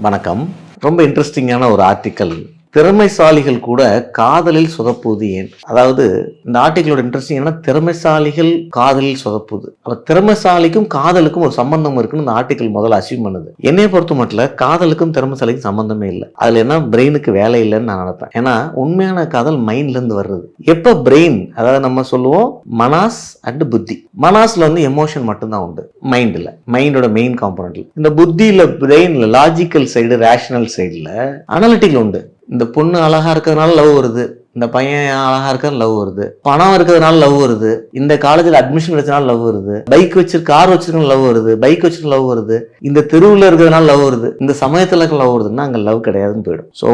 வணக்கம். ரொம்ப இன்ட்ரெஸ்டிங்கான ஒரு ஆர்டிக்கல். திறமைசாலிகள் கூட காதலில் சொதப்புவது ஏன்? அதாவது இந்த ஆர்டிக்கலோட இன்ட்ரெஸ்டிங் என்ன, திறமைசாலிகள் காதலில் சொதப்புது. அப்ப திறமைசாலிக்கும் காதலுக்கும் ஒரு சம்பந்தம் இருக்குன்னு இந்த ஆர்டிக்கல் முதல்ல அசீவ் பண்ணுது. என்னைய பொறுத்த மட்டும் காதலுக்கும் திறமைசாலிக்கும் சம்பந்தமே இல்லை. அதுல என்ன பிரெயினுக்கு வேலை இல்லைன்னு நான் நினைப்பேன். ஏன்னா உண்மையான காதல் மைண்ட்ல இருந்து வர்றது. எப்ப பிரெயின், அதாவது நம்ம சொல்லுவோம் மனாஸ் அண்ட் புத்தி. மனாஸ்ல வந்து எமோஷன் மட்டும்தான் உண்டு, மைண்ட் இல்ல. மைண்டோட மெயின் காம்பனன்ட்ல இந்த புத்தியில, பிரெயின்ல லாஜிக்கல் சைடு, ரேஷனல் சைடுல அனலிட்டிக் உண்டு. இந்த பொண்ணு அழகா இருக்கிறதுனால லவ் வருது, இந்த பையன் அழகா இருக்கிறது லவ் வருது, பணம் இருக்கிறதுனால லவ் வருது, இந்த காலேஜில் அட்மிஷன் கிடைச்சனால லவ் வருது, பைக் கார் வச்சிருக்க லவ் வருது, பைக் வச்சிருக்க லவ் வருது, இந்த தெருவில் இருக்கிறதுனால லவ் வருது, இந்த சமயத்துல லவ் வருதுன்னா அங்க லவ் கிடையாதுன்னு போயிடும். ஸோ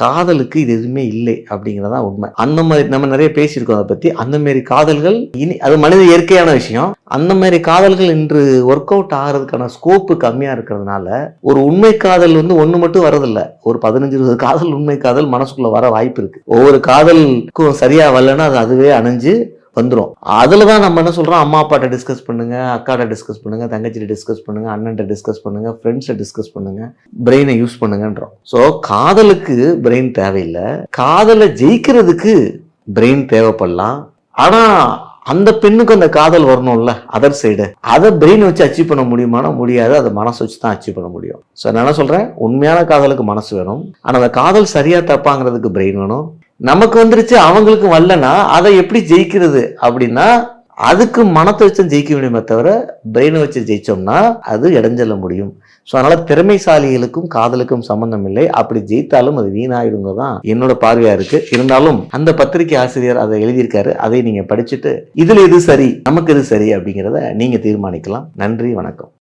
காதலுக்கு இது எதுவுமே இல்லை அப்படிங்கிறதா உண்மை. அந்த மாதிரி நம்ம நிறைய பேசியிருக்கோம் அதை பத்தி. அந்த மாதிரி காதல்கள் இனி அது மனித இயற்கையான விஷயம். அந்த மாதிரி காதல்கள் இன்று ஒர்க் அவுட் ஆகிறதுக்கான ஸ்கோப்பு கம்மியா இருக்கிறதுனால ஒரு உண்மை காதல் வந்து ஒண்ணு மட்டும் வரதில்லை, ஒரு 15-20 காதல், உண்மை காதல் மனசுக்குள்ள வர வாய்ப்பு இருக்கு. ஒவ்வொரு காதலுக்கும் சரியா வரலன்னா அது அதுவே அணைஞ்சு வந்துடும். அதுலதான் நம்ம என்ன சொல்றோம், அம்மா அப்பாட்ட டிஸ்கஸ் பண்ணுங்க, அக்காட்ட டிஸ்கஸ் பண்ணுங்க, தங்கச்சிட்ட டிஸ்கஸ் பண்ணுங்க, அண்ணன்ட்ட டிஸ்கஸ் பண்ணுங்க, ஃப்ரெண்ட்ஸை டிஸ்கஸ் பண்ணுங்க, பிரெயினை யூஸ் பண்ணுங்கன்றோம். ஸோ காதலுக்கு பிரெயின் தேவையில்லை, காதலை ஜெயிக்கிறதுக்கு பிரெயின் தேவைப்படலாம். ஆனா அந்த பெண்ணுக்கு அந்த காதல் வரணும்ல, அதர் சைடு, அதை பிரெயின் வச்சு அச்சீவ் பண்ண முடியுமானா முடியாது, அதை மனசு வச்சு தான் அச்சீவ் பண்ண முடியும். ஸோ நான் என்ன சொல்றேன், உண்மையான காதலுக்கு மனசு வேணும், ஆனா அந்த காதல் சரியா தப்பாங்கிறதுக்கு பிரெயின் வேணும். நமக்கு வந்துருச்சு, அவங்களுக்கு வரலன்னா அதை எப்படி ஜெயிக்கிறது அப்படின்னா அதுக்கு மனத்தை வச்சு ஜெயிக்க முடியுமே தவிர பிரெயினை வச்சு ஜெயிச்சோம்னா அது இடைஞ்சல முடியும். ஸோ அதனால திறமைசாலிகளுக்கும் காதலுக்கும் சம்பந்தம் இல்லை. அப்படி ஜெயித்தாலும் அது வீணாயிடுங்க தான் என்னோட பார்வையா இருக்கு. இருந்தாலும் அந்த பத்திரிகை ஆசிரியர் அதை எழுதியிருக்காரு, அதை நீங்க படிச்சுட்டு இதுல எது சரி, நமக்கு எது சரி அப்படிங்கிறத நீங்க தீர்மானிக்கலாம். நன்றி, வணக்கம்.